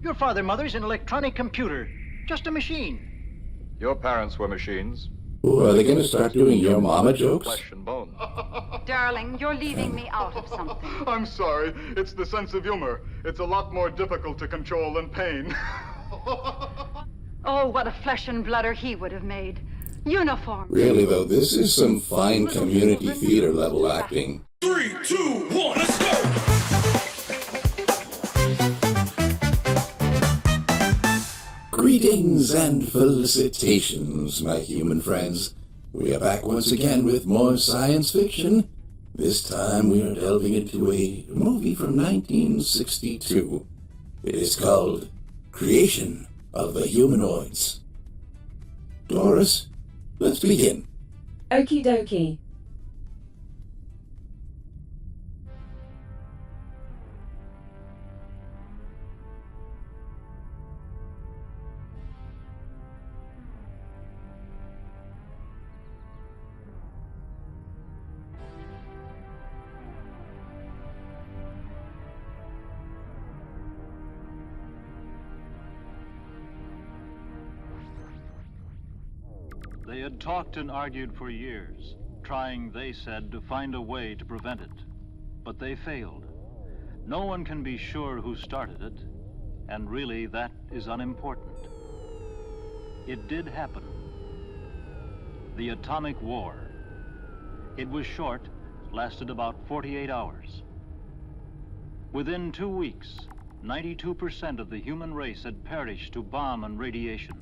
Your father, mother's an electronic computer. Just a machine. Your parents were machines. Ooh, are they going to start doing your mama jokes? Flesh and bone. Darling, you're leaving me out of something. I'm sorry. It's the sense of humor. It's a lot more difficult to control than pain. Oh, what a flesh and blooder he would have made. Uniform. Really, though, this is some fine community theater level acting. 3, 2, 1, let's go! Greetings and felicitations, my human friends. We are back once again with more science fiction. This time we are delving into a movie from 1962. It is called Creation of the Humanoids. Doris, let's begin. Okie dokie. They had talked and argued for years, trying, they said, to find a way to prevent it. But they failed. No one can be sure who started it, and really that is unimportant. It did happen. The atomic war. It was short, lasted about 48 hours. Within 2 weeks, 92% of the human race had perished to bomb and radiation.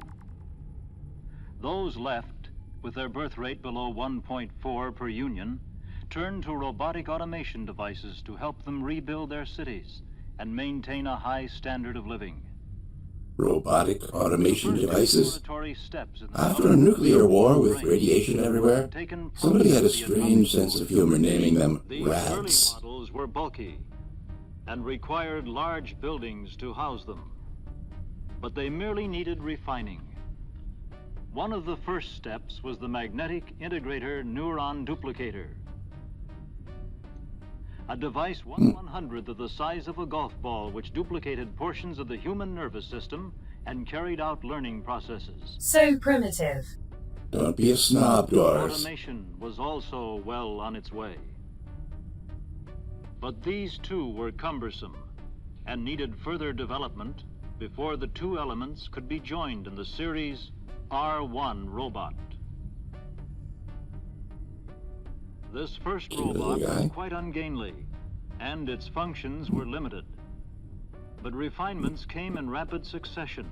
Those left, with their birth rate below 1.4 per union, turned to robotic automation devices to help them rebuild their cities and maintain a high standard of living. Robotic automation devices? Steps in After a nuclear war with radiation everywhere, somebody had a strange sense of humor naming them the rads. early models were bulky and required large buildings to house them. But they merely needed refining. One of the first steps was the magnetic integrator neuron duplicator. A device 1/100th of the size of a golf ball which duplicated portions of the human nervous system and carried out learning processes. So primitive. Don't be a snob, Doris. Automation was also well on its way. But these too were cumbersome and needed further development before the two elements could be joined in the series R1 robot. This first robot was quite ungainly, and its functions were limited. But refinements came in rapid succession,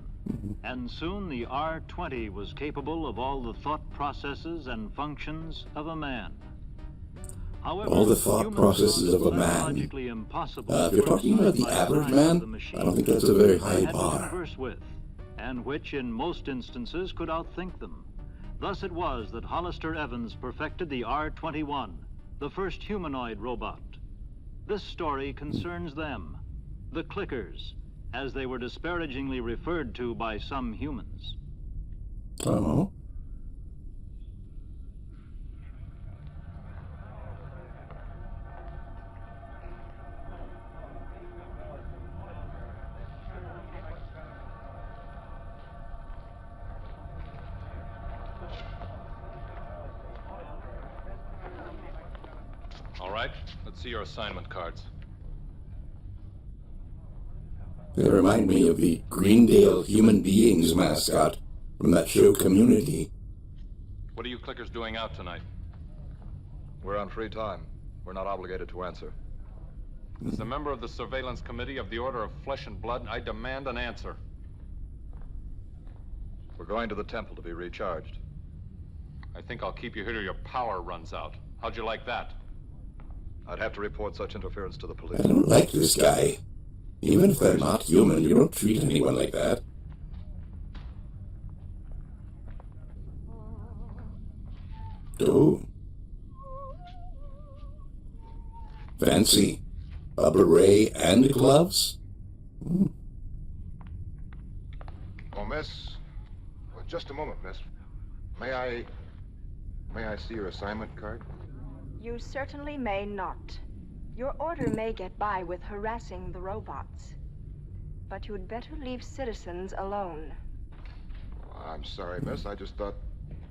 and soon the R20 was capable of all the thought processes and functions of a man. However, All the thought processes of a man. If you're talking about the average man, I don't think that's a very high bar. And which in most instances could outthink them. Thus it was that Hollister Evans perfected the R-21, the first humanoid robot. This story concerns them, the clickers, as they were disparagingly referred to by some humans. Oh? All right, let's see your assignment cards. They remind me of the Greendale Human Beings mascot from that show Community. What are you clickers doing out tonight? We're on free time. We're not obligated to answer. As a member of the Surveillance Committee of the Order of Flesh and Blood, I demand an answer. We're going to the temple to be recharged. I think I'll keep you here till your power runs out. How'd you like that? I'd have to report such interference to the police. I don't like this guy. Even if they're not human, you don't treat anyone like that. Oh. Fancy. A beret and gloves? Oh, miss. Well, just a moment, miss. May I see your assignment card? You certainly may not. Your order may get by with harassing the robots. but you'd better leave citizens alone. I'm sorry, miss. I just thought,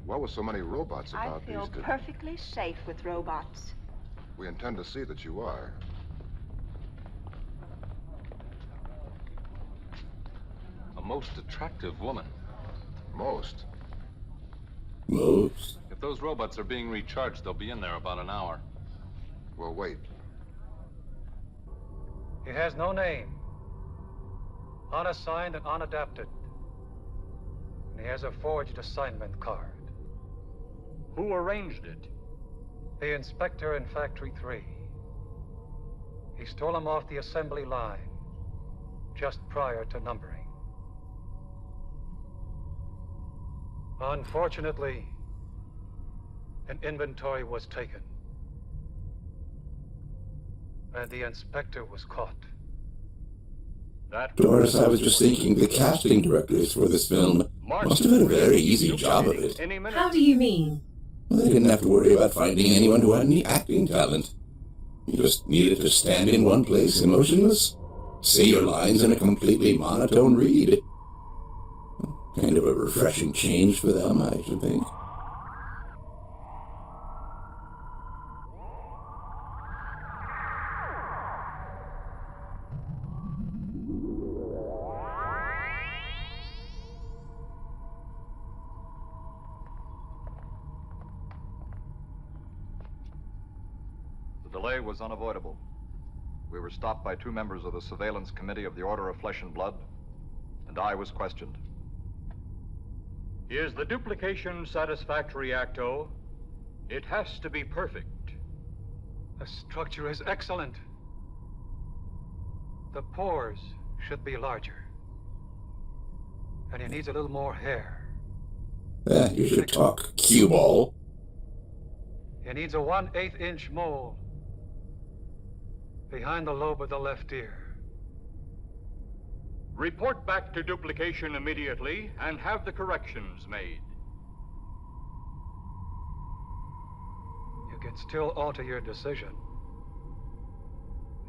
what with so many robots I about feel these days? perfectly safe with robots. We intend to see that you are. A most attractive woman. Most. Most? If those robots are being recharged, they'll be in there about an hour. Well, wait. He has no name. Unassigned and unadapted. And he has a forged assignment card. Who arranged it? The inspector in Factory 3. He stole him off the assembly line, just prior to numbering. Unfortunately, an inventory was taken. And the inspector was caught. Doris, I was just thinking the casting directors for this film must have had a very easy job of it. How do you mean? Well, they didn't have to worry about finding anyone who had any acting talent. You just needed to stand in one place, emotionless, say your lines in a completely monotone read. Kind of a refreshing change for them, I should think. The delay was unavoidable. We were stopped by 2 members of the Surveillance Committee of the Order of Flesh and Blood, and I was questioned. Is the duplication satisfactory, Acto? It has to be perfect. The structure is excellent. The pores should be larger. And he needs a little more hair. You should talk cue ball. He needs a 1/8 inch mole behind the lobe of the left ear. Report back to duplication immediately and have the corrections made. You can still alter your decision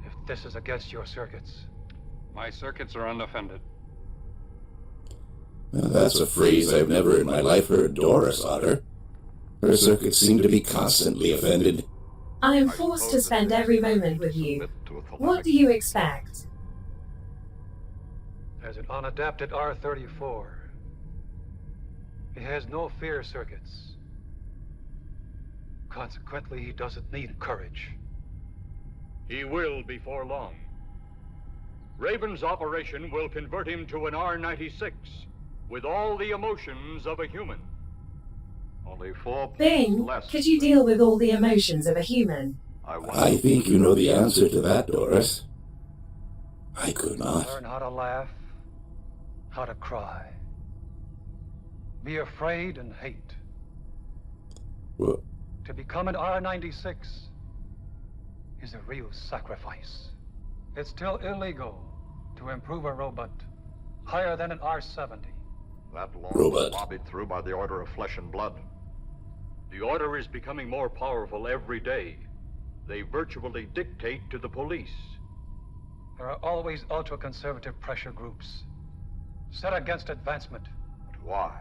if this is against your circuits. My circuits are unoffended. Now, that's a phrase I've never in my life heard Doris utter. Her circuits seem to be constantly offended. I am forced to spend every moment with you. What do you expect? As an unadapted R-34, he has no fear circuits. Consequently, he doesn't need courage. He will before long. Raven's operation will convert him to an R-96 with all the emotions of a human. Only 4 Bing, less. could you deal with all the emotions of a human? I think you know the answer to that, Doris. I could not. Learn how to laugh, how to cry. Be afraid and hate. Well, To become an R-96 is a real sacrifice. It's still illegal to improve a robot higher than an R-70. That law Robot. was lobbied through by the Order of Flesh and Blood. The Order is becoming more powerful every day. They virtually dictate to the police. There are always ultra-conservative pressure groups set against advancement. But why?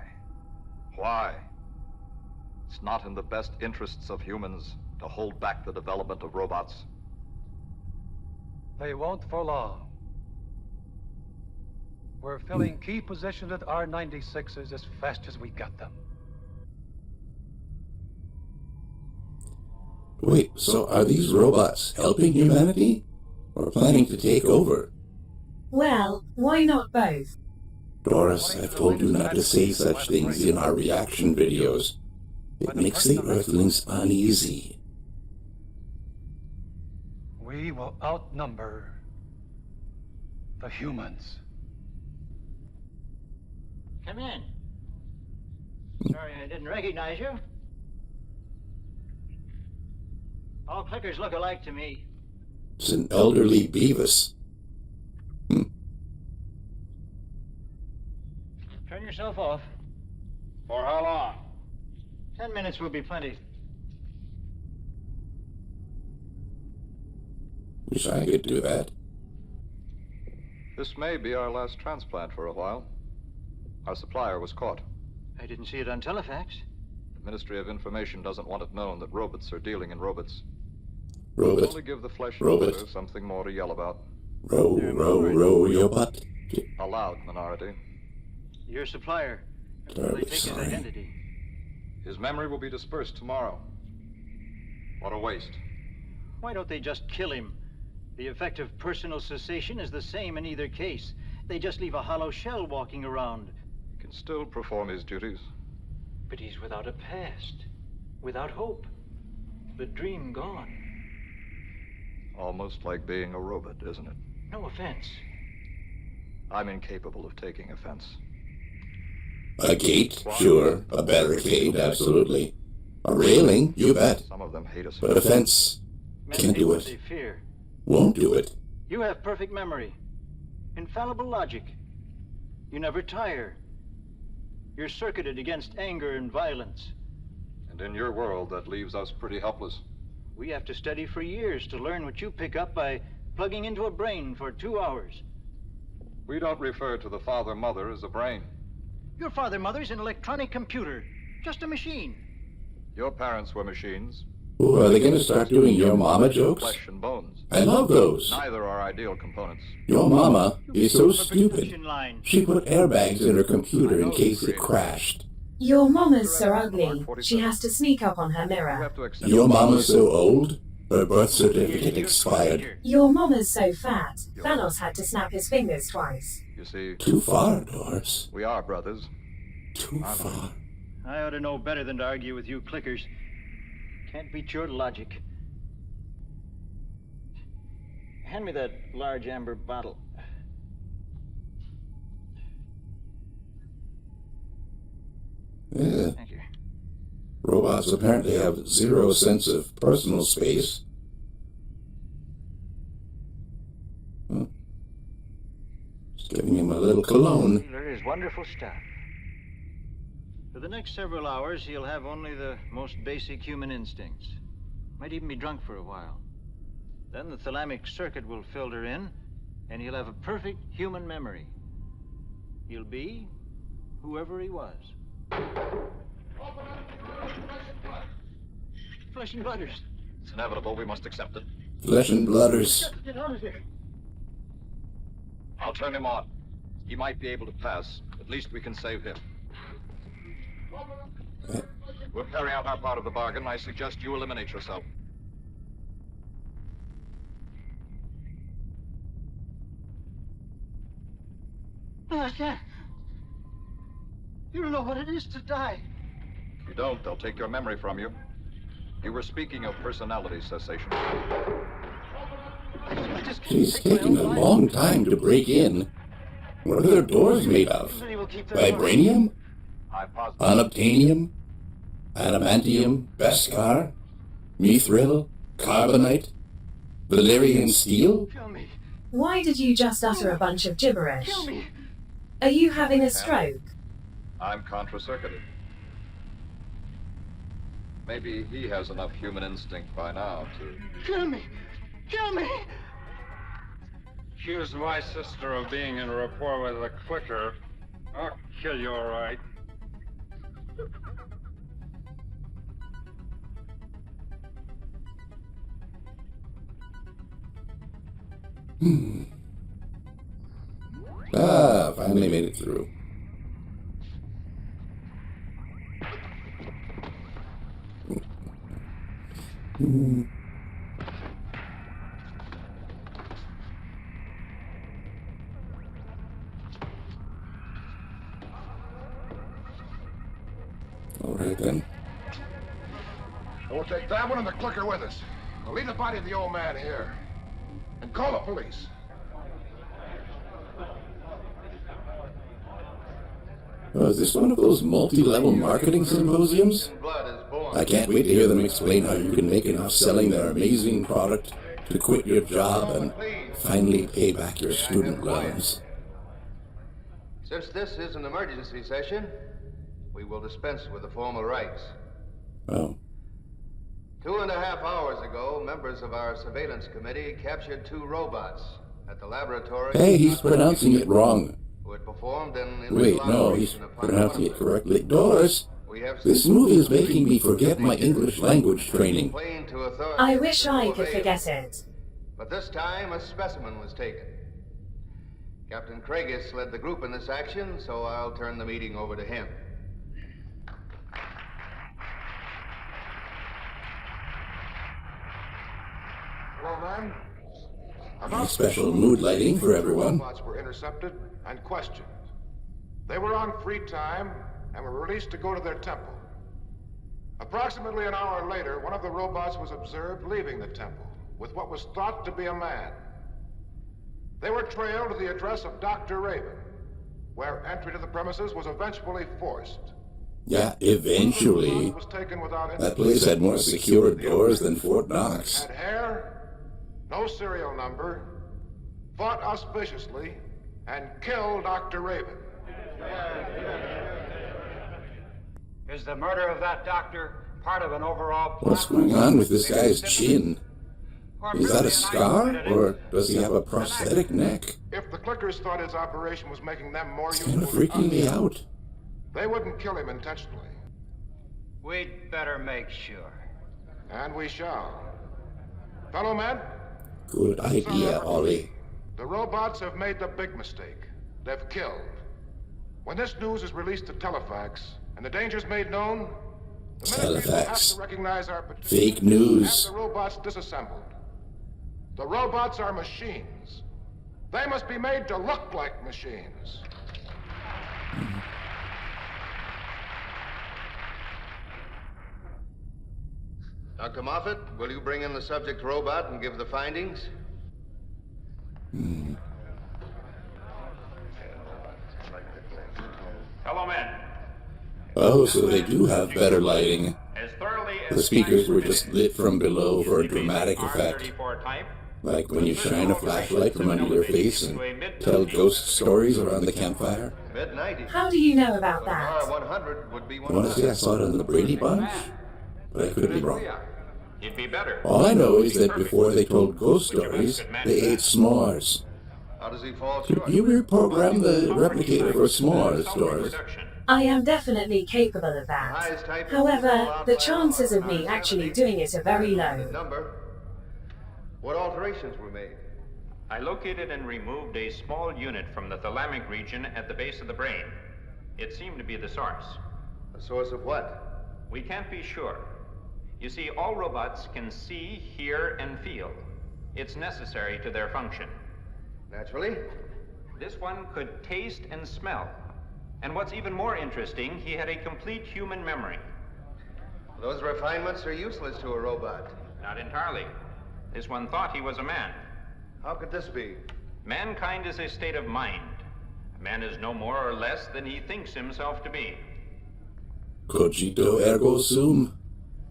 Why? It's not in the best interests of humans to hold back the development of robots. They won't for long. We're filling key positions with R-96s as fast as we got them. wait, so are these robots helping humanity? Or planning to take over? Well, why not both? Doris, I've told you not to say such things in our reaction videos. It makes the Earthlings uneasy. We will outnumber the humans. Come in. Sorry I didn't recognize you. All clickers look alike to me. It's an elderly Beavis. Turn yourself off. For how long? 10 minutes will be plenty. Wish I could do that. This may be our last transplant for a while. Our supplier was caught. I didn't see it on telefax. The Ministry of Information doesn't want it known that robots are dealing in robots. Robot. Only give the flesh Robot. user something more to yell about. Row your butt. A loud minority. Your supplier. Terribly They take his sorry. identity. His memory will be dispersed tomorrow. What a waste. Why don't they just kill him? The effect of personal cessation is the same in either case. They just leave a hollow shell walking around. He can still perform his duties. But he's without a past, without hope. The dream gone. Almost like being a robot, isn't it? No offense. I'm incapable of taking offense. A gate? Sure. A barricade? Absolutely. A railing? You bet. Some of them hate us. But a fence? Can't do What they it. fear. Won't do it. You have perfect memory, infallible logic. You never tire. You're circuited against anger and violence. And in your world, that leaves us pretty helpless. We have to study for years to learn what you pick up by plugging into a brain for 2 hours. We don't refer to the father-mother as a brain. Your father-mother's an electronic computer, just a machine. Your parents were machines. Ooh, are they going to start doing your mama jokes? Flesh and bones. I love those. Neither are ideal components. Your mama is so stupid. Production line. She put airbags in her computer in case it crashed. Your mama's so ugly, she has to sneak up on her You mirror. have to accept Your mama's so old, her birth certificate expired. Your mama's so fat, Thanos had to snap his fingers twice. You see, Too far, Doris. we are brothers. Too far. I ought to know better than to argue with you clickers. Can't beat your logic. Hand me that large amber bottle. Yeah. Thank you. Robots apparently have zero sense of personal space. Huh. Just giving him a little cologne. Healer is wonderful stuff. For the next several hours, he'll have only the most basic human instincts. Might even be drunk for a while. Then the thalamic circuit will filter in, and he'll have a perfect human memory. He'll be whoever he was. Flesh and blooders. It's inevitable. We must accept it. Flesh and blooders. Get out of here. I'll turn him on. He might be able to pass. At least we can save him. We'll carry out our part of the bargain. I suggest you eliminate yourself. No, I can't. You don't know what it is to die. If you don't, they'll take your memory from you. You were speaking of personality cessation. I just can't She's take my taking own a life. long time to break in. What are their doors made of? Somebody will keep their Vibranium? I'm positive. Unobtainium? Adamantium? Beskar? Mithril? Carbonite? Valyrian steel? Kill me. Why did you just utter a bunch of gibberish? Kill me. Are you having a stroke? I'm contra-circuited. Maybe he has enough human instinct by now to... Kill me. Kill me. Accuse my sister of being in rapport with a clicker. I'll kill you, all right. Ah, finally made it through. All right then. We'll take that one and the clicker with us. We'll leave the body of the old man here. And call the police. Oh, is this one of those multi-level marketing symposiums? I can't wait to hear them explain how you can make enough selling their amazing product to quit your job and finally pay back your student loans. Since this is an emergency session, we will dispense with the formal rites. Oh. 2.5 hours ago, members of our surveillance committee captured 2 robots at the laboratory. Hey, he's pronouncing it wrong. Who had performed an Wait, no, he's pronouncing it correctly. Doris, this movie is making me forget my English language training. I wish I could forget it. But this time, a specimen was taken. Captain Craigus led the group in this action, so I'll turn the meeting over to him. Hello, man. Special mood lighting for everyone. Robots were intercepted and questioned. They were on free time and were released to go to their temple. Approximately an hour later, one of the robots was observed leaving the temple with what was thought to be a man. They were trailed to the address of Dr. Raven, where entry to the premises was eventually forced. Yeah, eventually. That place had more secure doors than Fort Knox. Had hair, no serial number, fought auspiciously, and killed Dr. Raven. Is the murder of that doctor part of an overall plot? What's going on with this guy's chin? Is that a scar, or does he have a prosthetic neck? If the clickers thought his operation was making them more It's kind of freaking me out. they wouldn't kill him intentionally. We'd better make sure. And we shall. Fellow men, Good idea, Ollie. the robots have made the big mistake. They've killed. When this news is released to Telefax, and the dangers made known, the ministry will have Telefax. to recognize our petition Fake news. and the robots disassembled. The robots are machines. They must be made to look like machines. Dr. Moffat, will you bring in the subject robot and give the findings? Hello, men. Oh, so they do have better lighting. As thoroughly The speakers were just lit from below for a dramatic effect. R34 type, Like when you shine a flashlight from under your face and tell ghost stories around the campfire. Mid-90s. How do you know about that? R100 would be one Honestly, I saw it on the Brady Bunch, but I could be wrong. you'd be better. All I know is that before they told ghost stories, they ate s'mores. How does he fall Could short? you reprogram the replicator for s'mores, Doris? I am definitely capable of that. However, the chances of me actually doing it are very low. Number. What alterations were made? I located and removed a small unit from the thalamic region at the base of the brain. It seemed to be the source. The source of what? We can't be sure. You see, all robots can see, hear, and feel. It's necessary to their function. Naturally. This one could taste and smell. And what's even more interesting, he had a complete human memory. Those refinements are useless to a robot. Not entirely. This one thought he was a man. How could this be? Mankind is a state of mind. A man is no more or less than he thinks himself to be. Cogito ergo sum.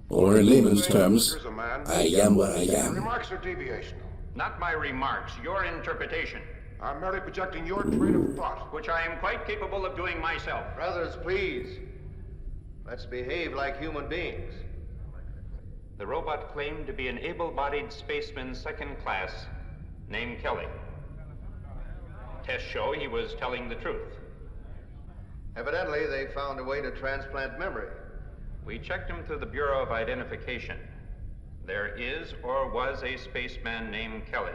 Or in layman's terms, Here's a man. I am what I Your am. remarks are deviational. Not my remarks, your interpretation, I'm merely projecting your train of thought. which I am quite capable of doing myself. Brothers, please. Let's behave like human beings. The robot claimed to be an able-bodied spaceman second class named Kelly. Tests show he was telling the truth. Evidently, they found a way to transplant memory. We checked him through the Bureau of Identification. There is or was a spaceman named Kelly.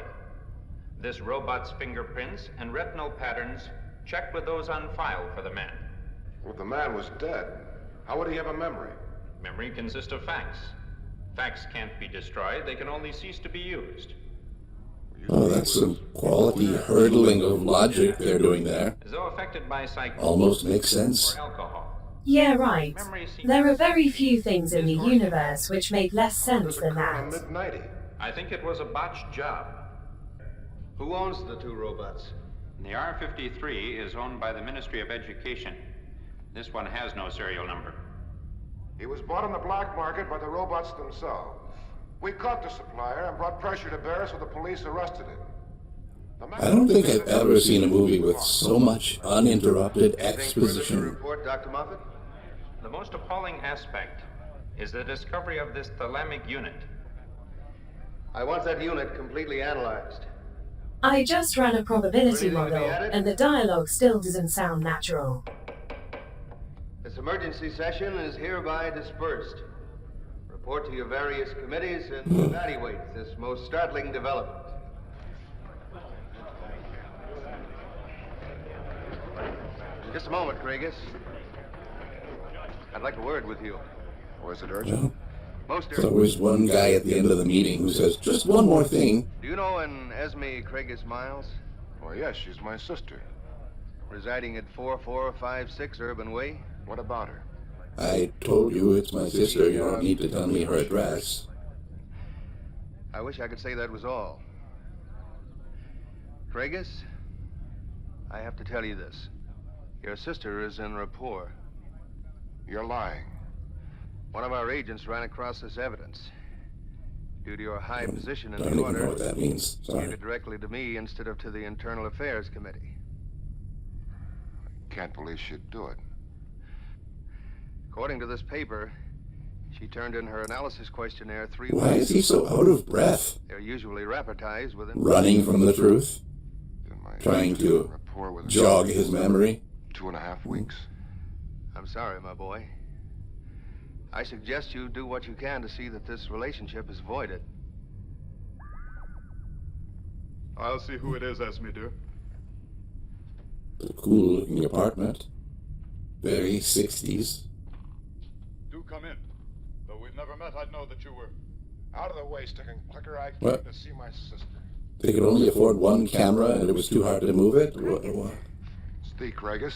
This robot's fingerprints and retinal patterns checked with those on file for the man. Well, the man was dead. How would he have a memory? Memory consists of facts. Facts can't be destroyed, they can only cease to be used. Oh, that's some quality hurdling of logic they're doing there. As though affected by psychosis Almost makes sense. or alcohol. Yeah, right. There are very few things in the universe which make less sense than that. Mid-90. I think it was a botched job. Who owns the two robots? The R-53 is owned by the Ministry of Education. This one has no serial number. He was bought on the black market by the robots themselves. We caught the supplier and brought pressure to bear, so the police arrested him. I don't think I've ever seen a movie with so much uninterrupted Anything further to exposition. report, Dr. Moffat? The most appalling aspect is the discovery of this thalamic unit. I want that unit completely analyzed. I just ran a probability model, and the dialogue still doesn't sound natural. This emergency session is hereby dispersed. Report to your various committees and evaluate this most startling development. Just a moment, Craigus. I'd like a word with you. Was it urgent? Most There's always one guy at the end of the meeting who says, just one more thing. Do you know an Esme Craigus Miles? Well, yes, she's my sister. Residing at 4456 Urban Way? What about her? I told you it's my sister. You don't need to tell me her address. I wish I could say that was all. Craigus, I have to tell you this. Your sister is in rapport. You're lying. One of our agents ran across this evidence. Due to your high position in Don't the even know order, what that means. gave Sorry. it directly to me instead of to the Internal Affairs Committee. Can't believe she'd do it. According to this paper, she turned in her analysis questionnaire 3 Why ways. is he so out of breath? They're usually rapidized within... Running from the truth? Trying to jog his memory? 2.5 weeks. I'm sorry, my boy. I suggest you do what you can to see that this relationship is voided. I'll see who it is, Esme, dear. A cool-looking apartment. Very 60s. Do come in. Though we've never met, I'd know that you were... Out of the way, sticking clicker. I What? came to see my sister. They could only afford one camera and it was too hard to move it? What? Speak, Craigus.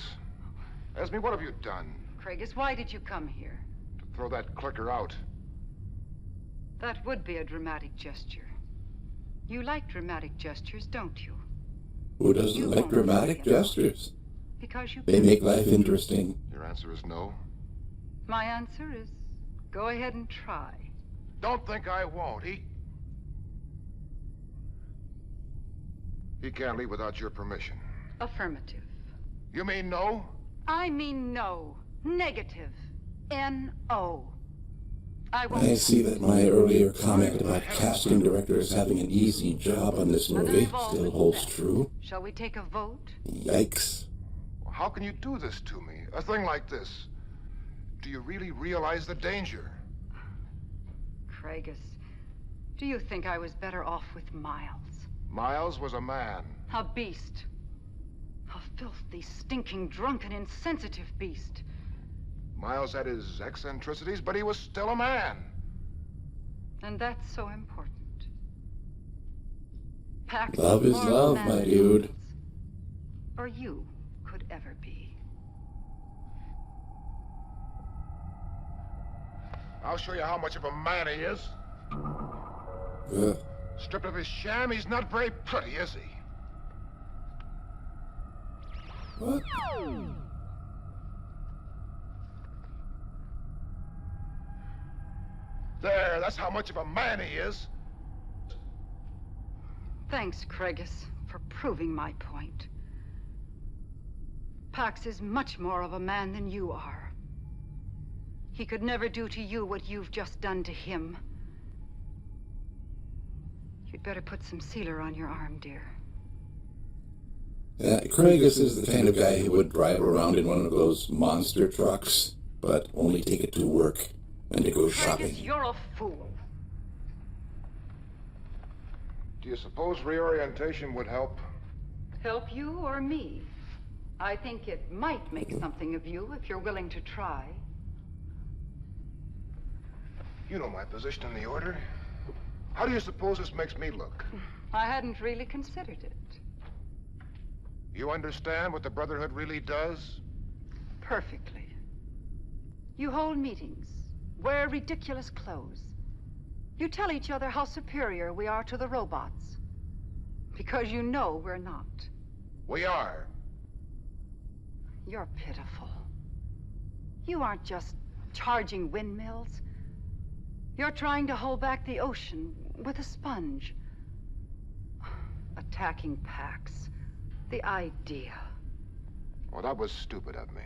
Esme, what have you done? Craigus, why did you come here? To throw that clicker out. That would be a dramatic gesture. You like dramatic gestures, don't you? Who doesn't like dramatic gestures? Because you... They make life interesting. Your answer is no? My answer is, go ahead and try. Don't think I won't. He can't leave without your permission. Affirmative. You mean no? I mean no. Negative. N-O. I won't... I see that my earlier comment about casting directors having an easy job on this movie still holds true. Shall we take a vote? Yikes. Well, how can you do this to me? A thing like this? Do you really realize the danger? Craigus, do you think I was better off with Miles? Miles was a man. A beast. A filthy, stinking, drunken, insensitive beast. Miles had his eccentricities, but he was still a man. And that's so important. Packed Love is more love, man my than dude. Miles, or you could ever be. I'll show you how much of a man he is. Stripped of his sham, he's not very pretty, is he? What? There, that's how much of a man he is. Thanks, Craigus, for proving my point. Pax is much more of a man than you are. He could never do to you what you've just done to him. You'd better put some sealer on your arm, dear. Craigus is the kind of guy who would drive around in one of those monster trucks, but only take it to work and to go shopping. Craigus, you're a fool. Do you suppose reorientation would help? Help you or me? I think it might make something of you if you're willing to try. You know my position in the Order. How do you suppose this makes me look? I hadn't really considered it. You understand what the Brotherhood really does? Perfectly. You hold meetings, wear ridiculous clothes. You tell each other how superior we are to the robots. Because you know we're not. We are. You're pitiful. You aren't just charging windmills. You're trying to hold back the ocean with a sponge. Attacking Pax. The idea. Well, that was stupid of me.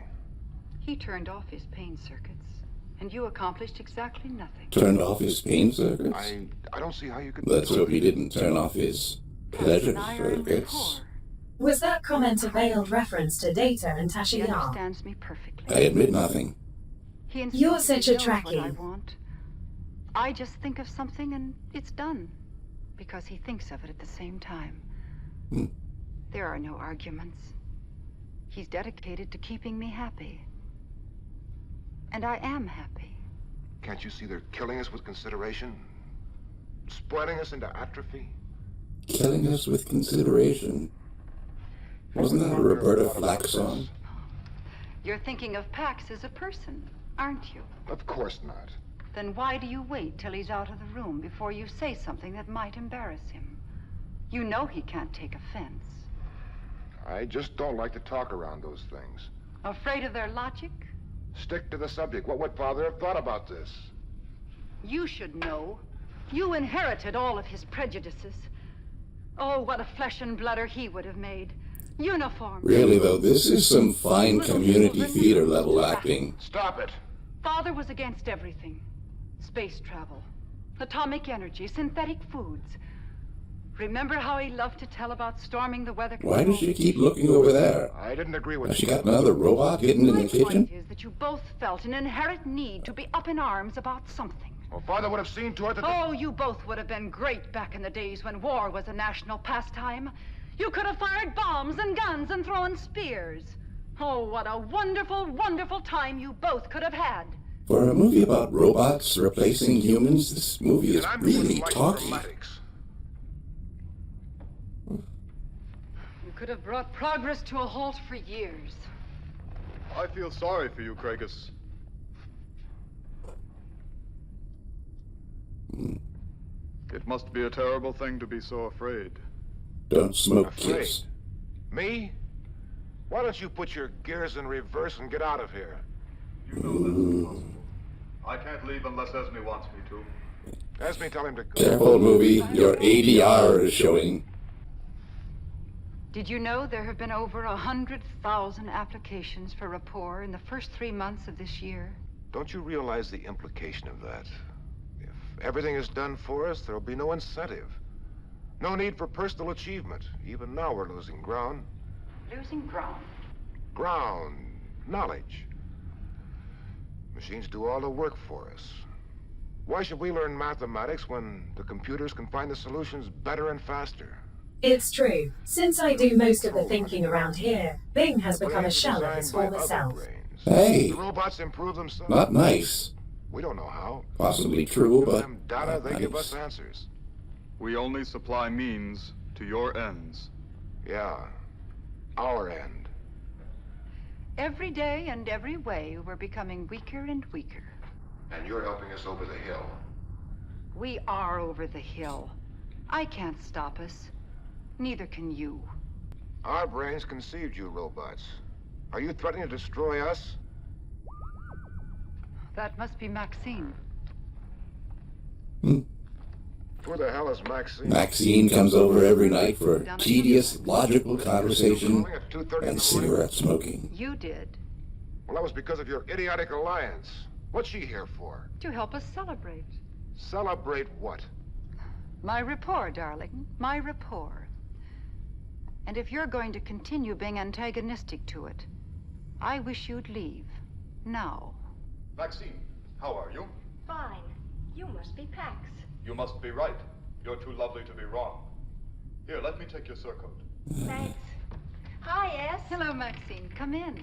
He turned off his pain circuits, and you accomplished exactly nothing. Turned off his pain circuits? I don't see how you could... Let's hope he didn't turn off his Pleasure, I are in Fergus. rapport. Was that comment a veiled reference to Data and Tasha He Yar? understands me perfectly. I admit nothing. He You're such a knows what I Trekkie. want. I just think of something and it's done. Because he thinks of it at the same time. There are no arguments. He's dedicated to keeping me happy. And I am happy. Can't you see they're killing us with consideration? Spreading us into atrophy? Killing us with consideration. Wasn't that a Roberta Flack song? You're thinking of Pax as a person, aren't you? Of course not. Then why do you wait till he's out of the room before you say something that might embarrass him? You know he can't take offense. I just don't like to talk around those things. Afraid of their logic? Stick to the subject. What would Father have thought about this? You should know. You inherited all of his prejudices. Oh, what a flesh and blooder he would have made. Uniform. Really, though, this is some fine community theater level acting. Stop it. Father was against everything. Space travel, atomic energy, synthetic foods. Remember how he loved to tell about storming the weather control? Why does she keep looking over there? I didn't agree with Has she got another robot hidden in the My kitchen? point is that you both felt an inherent need to be up in arms about something. Well, Father would have seen to it that... Oh, you both would have been great back in the days when war was a national pastime. You could have fired bombs and guns and thrown spears. Oh, what a wonderful, wonderful time you both could have had. For a movie about robots replacing humans, this movie is really talky. You could have brought progress to a halt for years. I feel sorry for you, Craigus. It must be a terrible thing to be so afraid. Don't smoke, Afraid? kids. Me? Why don't you put your gears in reverse and get out of here? You know that's impossible. I can't leave unless Esme wants me to. Esme, tell him to go. Careful, movie. Your ADR is showing. Did you know there have been over 100,000 applications for rapport in the first 3 months of this year? Don't you realize the implication of that? If everything is done for us, there'll be no incentive. No need for personal achievement. Even now we're losing ground. Losing ground. Ground. Knowledge. Machines do all the work for us. Why should we learn mathematics when the computers can find the solutions better and faster? It's true. Since I do most of the thinking around here, Bing has become a shell of its former self. Hey! The robots improve themselves. Not nice. We don't know how. Possibly true, Give but them data, not they give us nice. answers. We only supply means to your ends. Yeah. Our end. Every day and every way, we're becoming weaker and weaker. And you're helping us over the hill. We are over the hill. I can't stop us. Neither can you. Our brains conceived you robots. Are you threatening to destroy us? That must be Maxine. Who the hell is Maxine? Maxine comes over every night for tedious, logical conversation and cigarette smoking. You did. Well, that was because of your idiotic alliance. What's she here for? To help us celebrate. Celebrate what? My rapport, darling. My rapport. And if you're going to continue being antagonistic to it, I wish you'd leave. Now. Maxine, how are you? Fine. You must be Pax. You must be right. You're too lovely to be wrong. Here, let me take your surcoat. Thanks. Hi, Es. Hello, Maxine. Come in.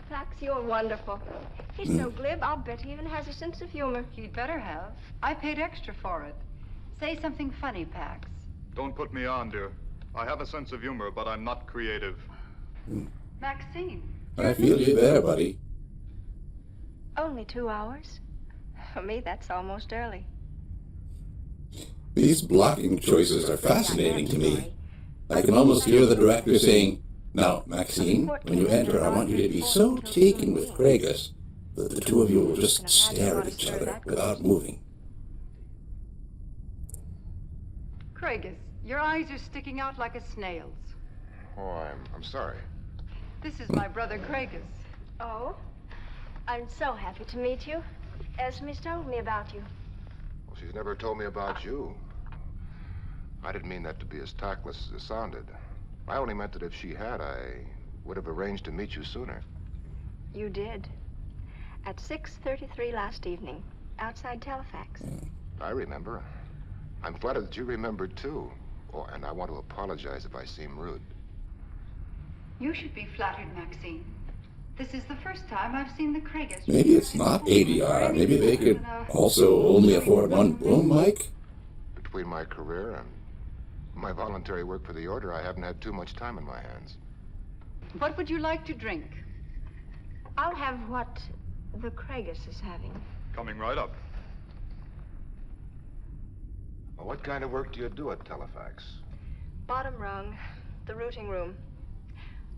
Pax, you're wonderful. He's so glib, I'll bet he even has a sense of humor. He'd better have. I paid extra for it. Say something funny, Pax. Don't put me on, dear. I have a sense of humor, but I'm not creative. Maxine. I feel you there, buddy. Only 2 hours? For me, that's almost early. These blocking choices are fascinating to me. I can almost hear the director saying, "Now, Maxine, when you enter, I want you to be so taken with Craigus that the two of you will just stare at each other without moving." Craigus, your eyes are sticking out like a snail's. Oh, I'm sorry. This is my brother Craigus. Oh? I'm so happy to meet you. Esme's told me about you. Well, she's never told me about you. I didn't mean that to be as tactless as it sounded. I only meant that if she had, I would have arranged to meet you sooner. You did. At 6:33 last evening, outside Telefax. I remember. I'm flattered that you remembered, too. Oh, and I want to apologize if I seem rude. You should be flattered, Maxine. This is the first time I've seen the Craigists. Maybe it's not ADR. Maybe they could also only afford one boom mic. Between my career and my voluntary work for the Order, I haven't had too much time in my hands. What would you like to drink? I'll have what the Craigists is having. Coming right up. Well, what kind of work do you do at Telefax? Bottom rung, the routing room.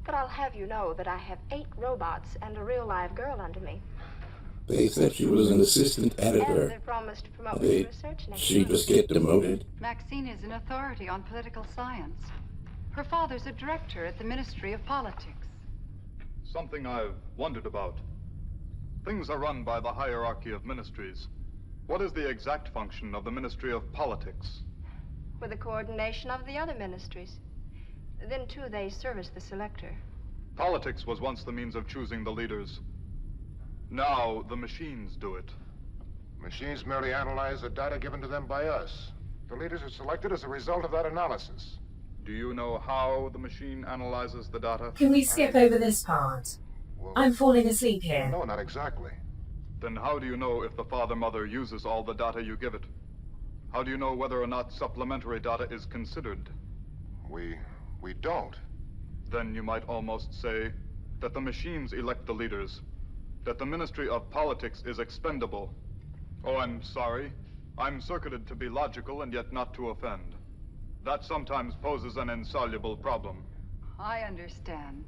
But I'll have you know that I have 8 robots and a real live girl under me. They said she was an assistant editor. And they promised to promote me to research next She month. just get demoted? Maxine is an authority on political science. Her father's a director at the Ministry of Politics. Something I've wondered about. Things are run by the hierarchy of ministries. What is the exact function of the Ministry of Politics? With the coordination of the other ministries. Then, too, they service the selector. Politics was once the means of choosing the leaders. Now, the machines do it. Machines merely analyze the data given to them by us. The leaders are selected as a result of that analysis. Do you know how the machine analyzes the data? Can we skip over this part? I'm falling asleep here. No, not exactly. Then how do you know if the father-mother uses all the data you give it? How do you know whether or not supplementary data is considered? We don't. Then you might almost say that the machines elect the leaders, that the Ministry of Politics is expendable. Oh, I'm sorry. I'm circuited to be logical and yet not to offend. That sometimes poses an insoluble problem. I understand.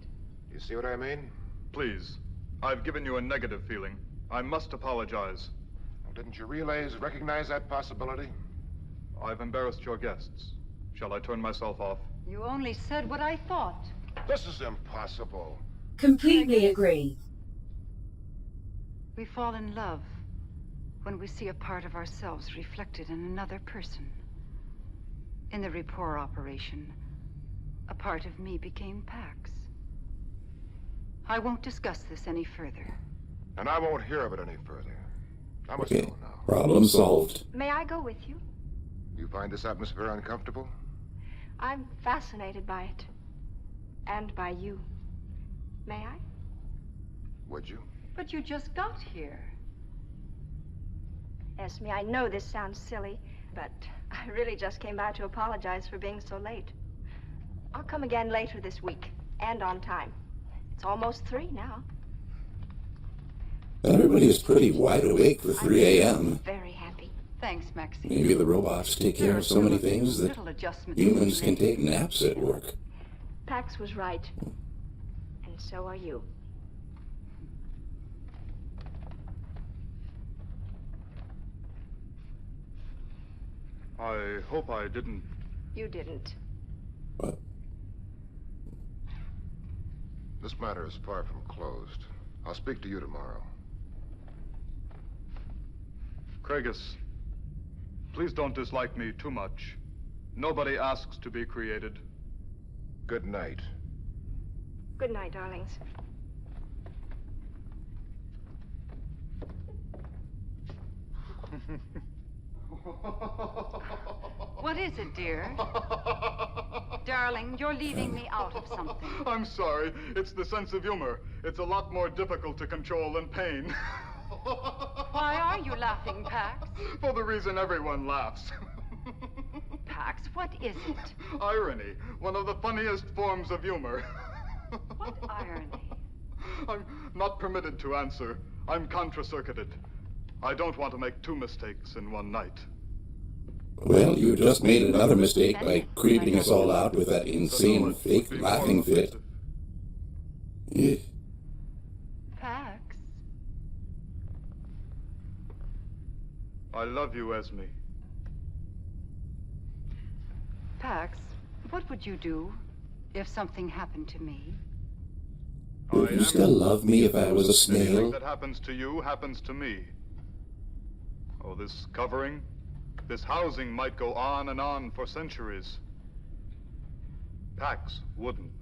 You see what I mean? Please, I've given you a negative feeling. I must apologize. Well, didn't your relays recognize that possibility? I've embarrassed your guests. Shall I turn myself off? You only said what I thought. This is impossible. Completely agree. We fall in love when we see a part of ourselves reflected in another person. In the rapport operation, a part of me became Pax. I won't discuss this any further. And I won't hear of it any further. I must Okay, go now. problem solved. May I go with you? You find this atmosphere uncomfortable? I'm fascinated by it. And by you. May I? Would you? But you just got here. Esme, I know this sounds silly, but I really just came by to apologize for being so late. I'll come again later this week, and on time. It's almost 3 now. Everybody is pretty wide awake for 3 a.m. Very happy. Thanks, Maxine. Maybe the robots take care of so many things that humans can take naps at work. Pax was right. And so are you. I hope I didn't. You didn't. What? This matter is far from closed. I'll speak to you tomorrow. Craigus, please don't dislike me too much. Nobody asks to be created. Good night. Good night, darlings. What is it, dear? Darling, you're leaving me out of something. I'm sorry. It's the sense of humor. It's a lot more difficult to control than pain. Why are you laughing, Pax? For the reason everyone laughs. Pax, what is it? Irony. One of the funniest forms of humor. What irony? I'm not permitted to answer. I'm contra-circuited. I don't want to make 2 mistakes in one night. Well, you just made another mistake by creeping us all out with that insane fake laughing fit. Yeah. Pax? I love you, Esme. Pax, what would you do if something happened to me? Would you still love me if I was a Anything snail? that happens to you happens to me. Oh, this covering? This housing might go on and on for centuries. Pax wouldn't.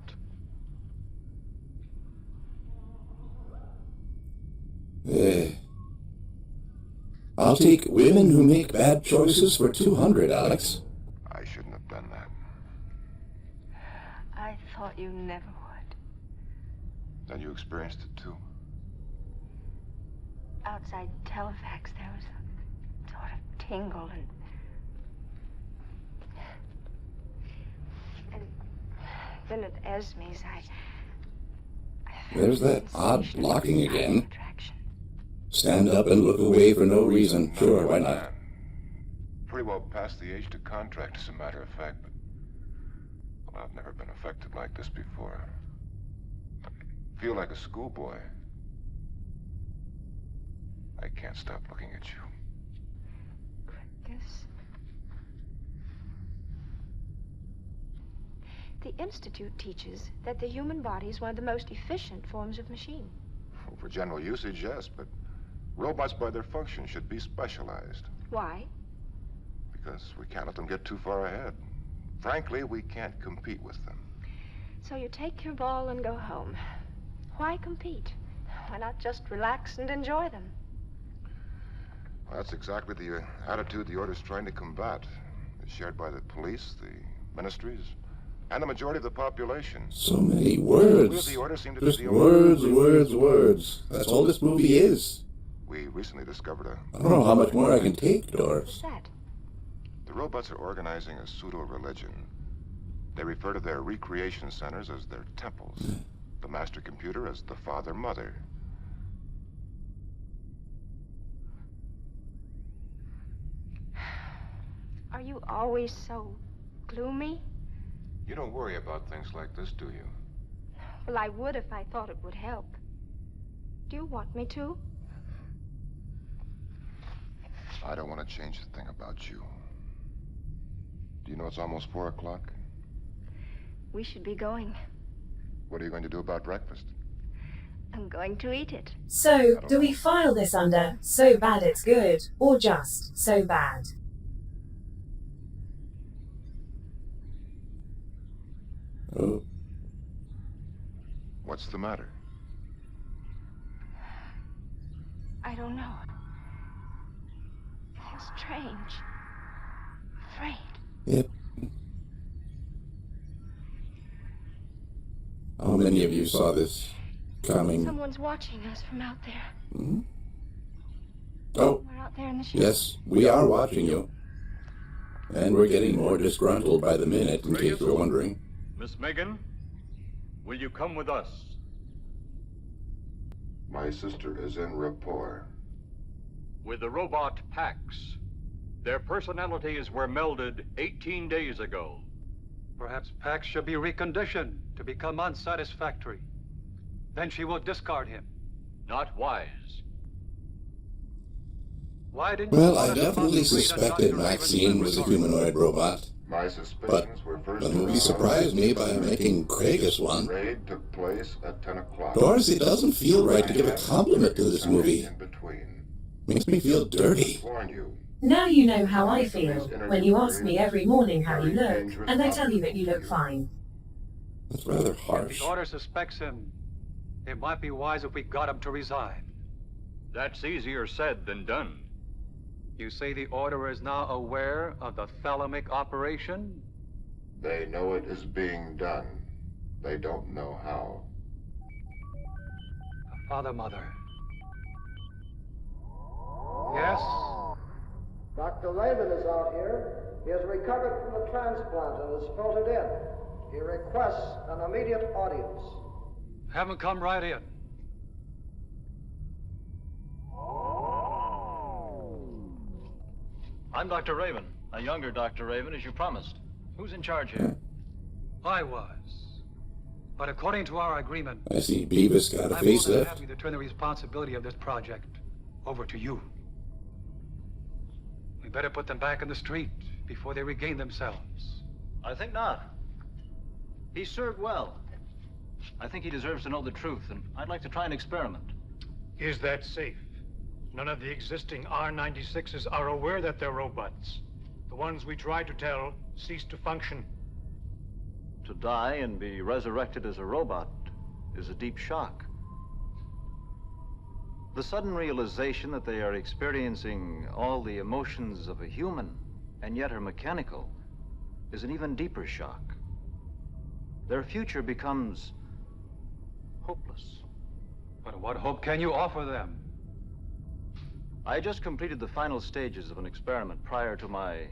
I'll take women who make bad choices for 200, Alex. I shouldn't have done that. I thought you never would. Then you experienced it too. Outside Telefax, there was a sort of tingle and then at Esme's, There's that odd blocking again. Stand up and look away for no reason. Sure, why not? Pretty well past the age to contract, as a matter of fact, but well, I've never been affected like this before. I feel like a schoolboy. I can't stop looking at you. Yes. The Institute teaches that the human body is one of the most efficient forms of machine. Well, for general usage, yes, but robots by their function should be specialized. Why? Because we can't let them get too far ahead. Frankly, we can't compete with them. So you take your ball and go home. Why compete? Why not just relax and enjoy them? Well, that's exactly the attitude the Order's trying to combat. It's shared by the police, the ministries, and the majority of the population. So many words. The Order seem to Just be the only words. That's all this movie is. We recently discovered I don't know how much more I can take, Doris. What's that? The robots are organizing a pseudo-religion. They refer to their recreation centers as their temples. The master computer as the father-mother. Are you always so gloomy? You don't worry about things like this, do you? Well, I would if I thought it would help. Do you want me to? I don't want to change the thing about you. Do you know it's almost 4 o'clock? We should be going. What are you going to do about breakfast? I'm going to eat it. So, do we file this under so bad it's good, or just so bad? Oh. What's the matter? I don't know. I feel strange. Afraid. Yep. How many of you saw this coming? Someone's watching us from out there. Hmm? Oh, We're out there in the ship. yes, we are watching you. And we're getting more disgruntled by the minute, in case you're wondering. Miss Megan, will you come with us? My sister is in rapport. With the robot Pax. Their personalities were melded 18 days ago. Perhaps Pax should be reconditioned to become unsatisfactory. Then she will discard him. Not wise. Why didn't Well, I definitely suspected Maxine was a humanoid robot. My But suspicions were first the movie surprised me by making Craig as one. The raid took place at 10 o'clock. Doris, it doesn't feel right to give a compliment to this movie. In between. Makes me feel dirty. Warn you. Now you know how I feel when you ask me every morning how you look, and I tell you that you look fine. That's rather If harsh. the Order suspects him, it might be wise if we got him to resign. That's easier said than done. You say the Order is now aware of the thalamic operation? They know it is being done. They don't know how. Father, Mother. Yes? Dr. Raven is out here. He has recovered from the transplant and is filtered in. He requests an immediate audience. Have him come right in. I'm Dr. Raven, a younger Dr. Raven, as you promised. Who's in charge here? I was. But according to our agreement, I see Beavis got a I'm more than facelift. happy to turn the responsibility of this project over to you. We better put them back in the street before they regain themselves. I think not. He served well. I think he deserves to know the truth, and I'd like to try an experiment. Is that safe? None of the existing R-96s are aware that they're robots. The ones we tried to tell ceased to function. To die and be resurrected as a robot is a deep shock. The sudden realization that they are experiencing all the emotions of a human and yet are mechanical is an even deeper shock. Their future becomes hopeless. But what hope can you offer them? I just completed the final stages of an experiment prior to my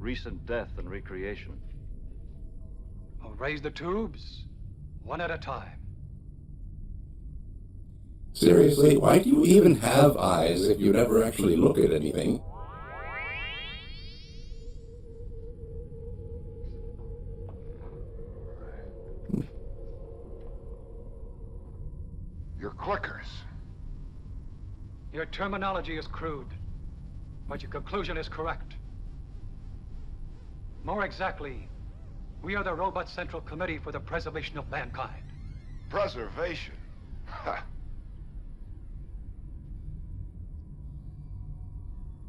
recent death and recreation. I'll raise the tubes, one at a time. Seriously, why do you even have eyes if you never actually look at anything? Your clickers. Your terminology is crude, but your conclusion is correct. More exactly, we are the Robot Central Committee for the Preservation of Mankind. Preservation? Ha.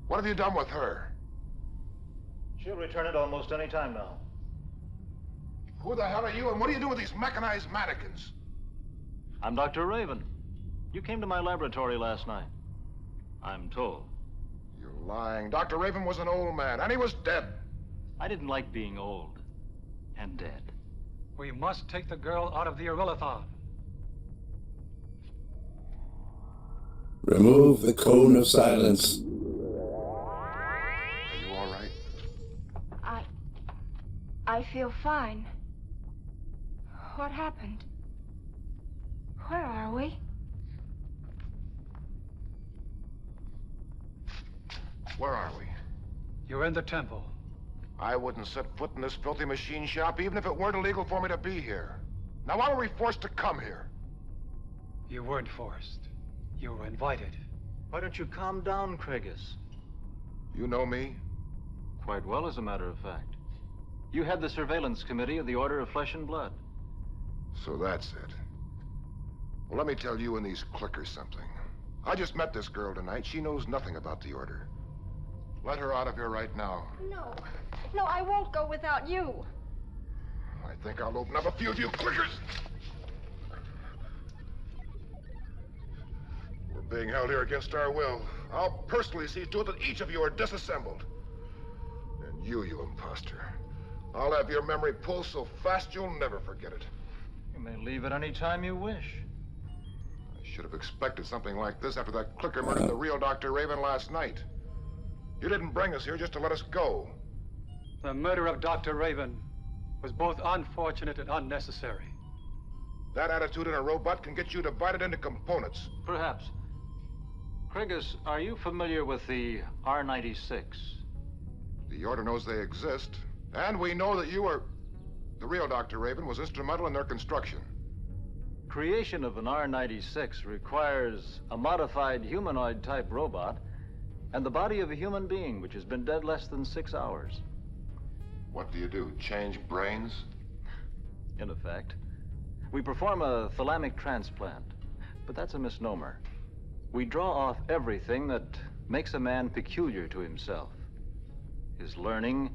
What have you done with her? She'll return it almost any time now. Who the hell are you, and what do you do with these mechanized mannequins? I'm Dr. Raven. You came to my laboratory last night. I'm told. You're lying. Dr. Raven was an old man, and he was dead. I didn't like being old and dead. We must take the girl out of the Irrelathon. Remove the cone of silence. Are you all right? I feel fine. What happened? Where are we? Where are we? You're in the temple. I wouldn't set foot in this filthy machine shop even if it weren't illegal for me to be here. Now, why were we forced to come here? You weren't forced. You were invited. Why don't you calm down, Craigus? You know me? Quite well, as a matter of fact. You had the surveillance committee of the Order of Flesh and Blood. So that's it. Well, let me tell you and these clickers something. I just met this girl tonight. She knows nothing about the Order. Let her out of here right now. No. No, I won't go without you. I think I'll open up a few of you clickers. We're being held here against our will. I'll personally see to it that each of you are disassembled. And you imposter. I'll have your memory pulled so fast you'll never forget it. You may leave at any time you wish. I should have expected something like this after that clicker murdered the real Dr. Raven last night. You didn't bring us here just to let us go. The murder of Dr. Raven was both unfortunate and unnecessary. That attitude in a robot can get you divided into components. Perhaps. Craigus, are you familiar with the R-96? The Order knows they exist, and we know that you are... The real Dr. Raven was instrumental in their construction. Creation of an R-96 requires a modified humanoid-type robot and the body of a human being, which has been dead less than 6 hours. What do you do, change brains? In effect. We perform a thalamic transplant, but that's a misnomer. We draw off everything that makes a man peculiar to himself. His learning,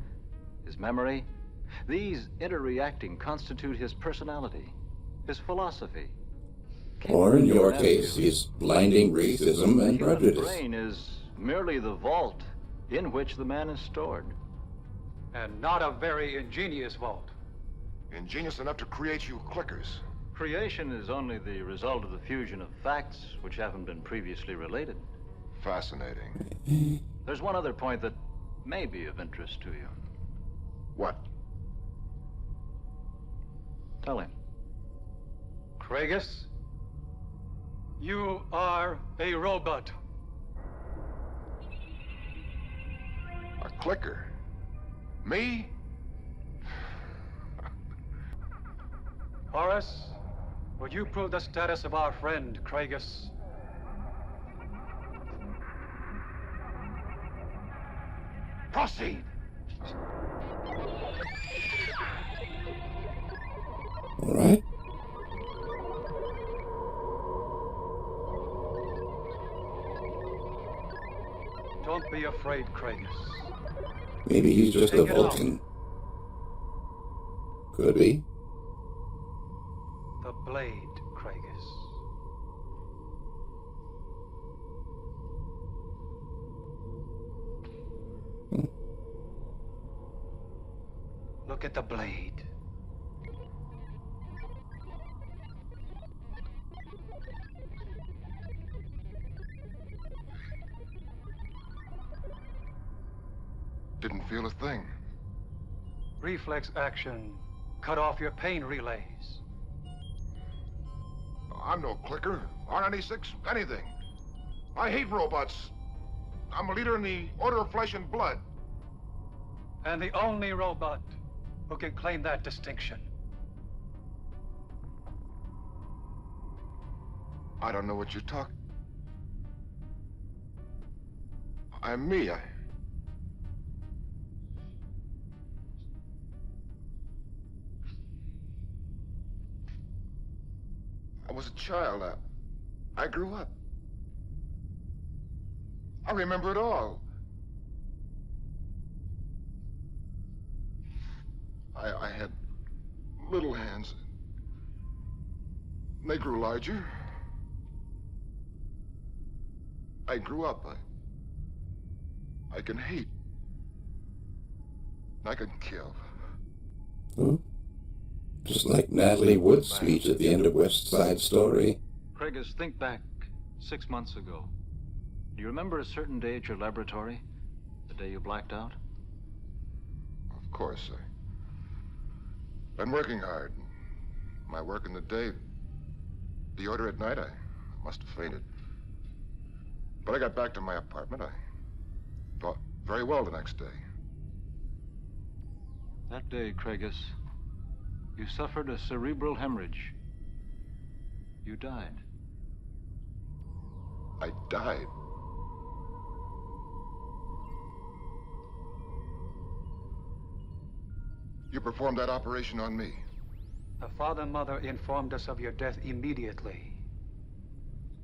his memory, these interreacting constitute his personality, his philosophy. Or in your case, his blinding racism and prejudice. The brain is merely the vault in which the man is stored. And not a very ingenious vault. Ingenious enough to create you clickers. Creation is only the result of the fusion of facts which haven't been previously related. Fascinating. There's one other point that may be of interest to you. What? Tell him. Craigus, you are a robot. A clicker? Me? Horace, would you prove the status of our friend, Craigus? Proceed! All right. Don't be afraid, Craigus. Maybe he's just a Vulcan. Could be. The blade, Craigus. Look at the blade. Didn't feel a thing. Reflex action. Cut off your pain relays. I'm no clicker. R96, anything. I hate robots. I'm a leader in the Order of Flesh and Blood. And the only robot who can claim that distinction. I don't know what you're talking. I'm me. I was a child. I grew up. I remember it all. I had little hands. They grew larger. I grew up. I can hate. I can kill. Hmm? Just like Natalie Wood's speech at the end of West Side Story. Craigus, think back 6 months ago. Do you remember a certain day at your laboratory? The day you blacked out? Of course, sir. Been working hard. My work in the day. The order at night, I must have fainted. But I got back to my apartment. I thought very well the next day. That day, Craigus, you suffered a cerebral hemorrhage. You died. I died. You performed that operation on me. The father and mother informed us of your death immediately.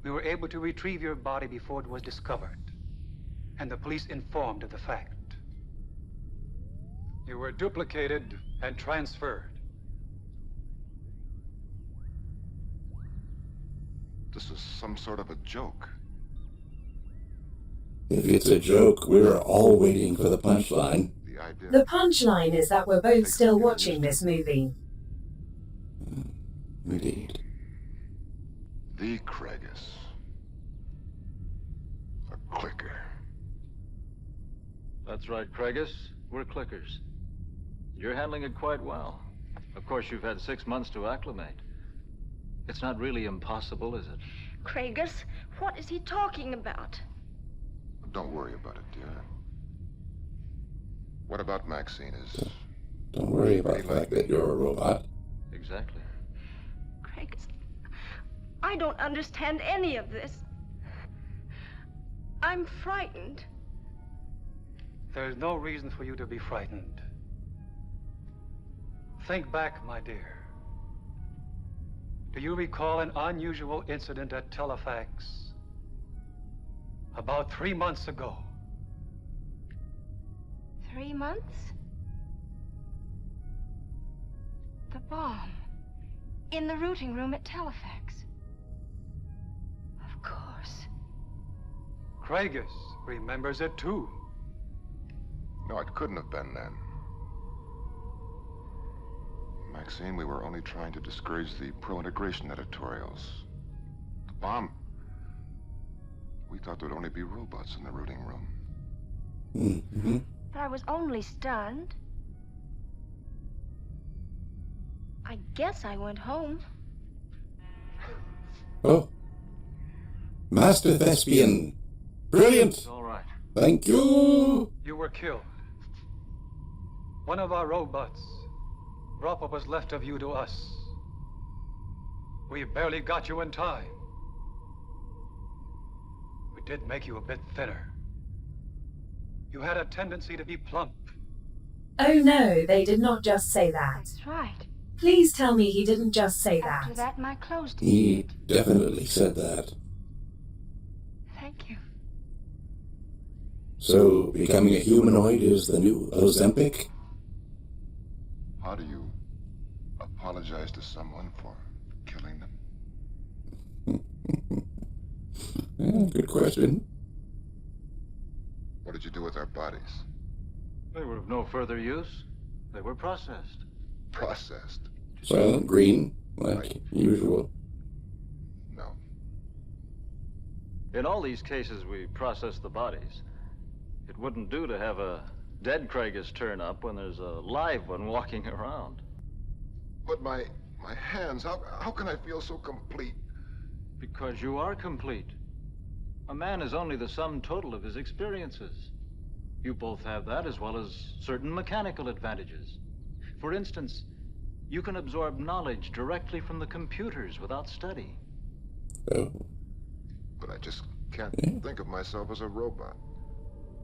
We were able to retrieve your body before it was discovered, and the police informed of the fact. You were duplicated and transferred. This is some sort of a joke. If it's a joke, we're all waiting for the punchline. The punchline is that we're both still watching this movie. Indeed. The Craigus. A clicker. That's right, Craigus. We're clickers. You're handling it quite well. Of course, you've had 6 months to acclimate. It's not really impossible, is it? Craigus, what is he talking about? Don't worry about it, dear. What about Maxine? Don't worry about the fact that you're a robot. Exactly. Craigus, I don't understand any of this. I'm frightened. There's no reason for you to be frightened. Think back, my dear. Do you recall an unusual incident at Telefax about 3 months ago? 3 months? The bomb. In the routing room at Telefax. Of course. Craigus remembers it too. No, it couldn't have been then. Maxine, we were only trying to discourage the pro-integration editorials. The bomb... We thought there'd only be robots in the routing room. Mm-hmm. But I was only stunned. I guess I went home. Oh. Master Thespian. Brilliant. All right. Thank you. You were killed. One of our robots. What was left of you to us. We barely got you in time. We did make you a bit thinner. You had a tendency to be plump. Oh no, they did not just say that. That's right. Please tell me he didn't just say that. After that, my clothes did. He definitely said that. Thank you. So, becoming a humanoid is the new Ozempic? How do you apologize to someone for killing them? Yeah, good question. What did you do with our bodies? They were of no further use. They were processed. Processed? Well, green, like usual. No. In all these cases, we process the bodies. It wouldn't do to have a dead Craigus turn up when there's a live one walking around. But my hands, how can I feel so complete? Because you are complete. A man is only the sum total of his experiences. You both have that as well as certain mechanical advantages. For instance, you can absorb knowledge directly from the computers without study. Oh. But I just can't think of myself as a robot.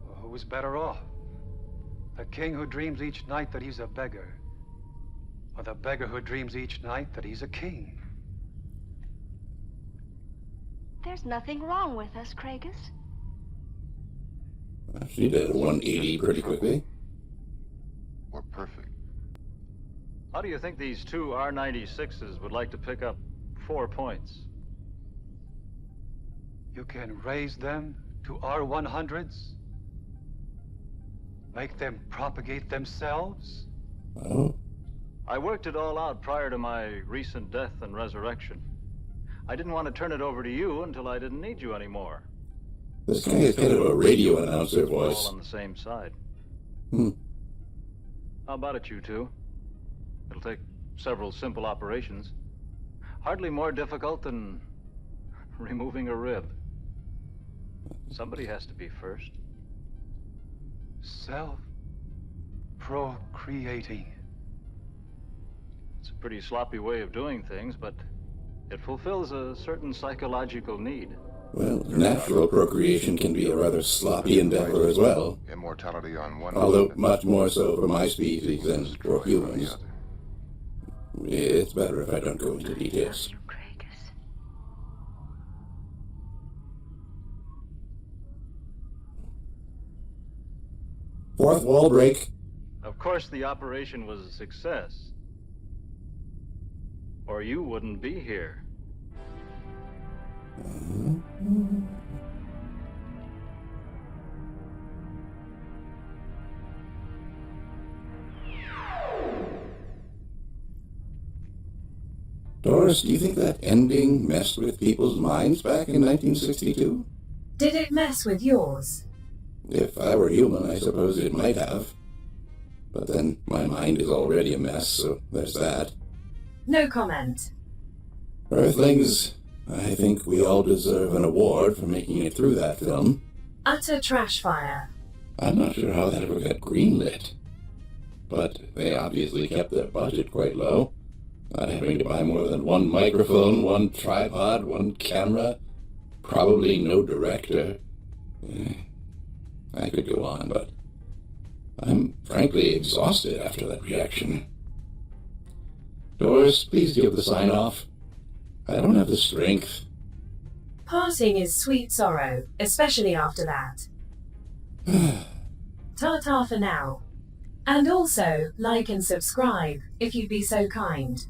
Well, who is better off? The king who dreams each night that he's a beggar, or the beggar who dreams each night that he's a king? There's nothing wrong with us, Craigus. She did a 180 pretty quickly. We're perfect. How do you think these two R-96s would like to pick up 4 points? You can raise them to R-100s? Make them propagate themselves? Oh. I worked it all out prior to my recent death and resurrection. I didn't want to turn it over to you until I didn't need you anymore. This guy is kind of a radio announcer voice. All on the same side. Hmm. How about it, you two? It'll take several simple operations. Hardly more difficult than removing a rib. Somebody has to be first. Self-procreating. It's a pretty sloppy way of doing things, but it fulfills a certain psychological need. Well, natural procreation can be a rather sloppy endeavor as well. Immortality on one Although much more so for my species than for humans. It's better if I don't go into details. Fourth wall break. Of course, the operation was a success. Or you wouldn't be here. Doris, do you think that ending messed with people's minds back in 1962? Did it mess with yours? If I were human, I suppose it might have. But then my mind is already a mess, so there's that. No comment. Earthlings, I think we all deserve an award for making it through that film. Utter trash fire. I'm not sure how that ever got greenlit. But they obviously kept their budget quite low. Not having to buy more than one microphone, one tripod, one camera. Probably no director. I could go on, but I'm frankly exhausted after that reaction. Doris, please give the sign-off. I don't have the strength. Parting is sweet sorrow, especially after that. Ta-ta for now. And also, like and subscribe, if you'd be so kind.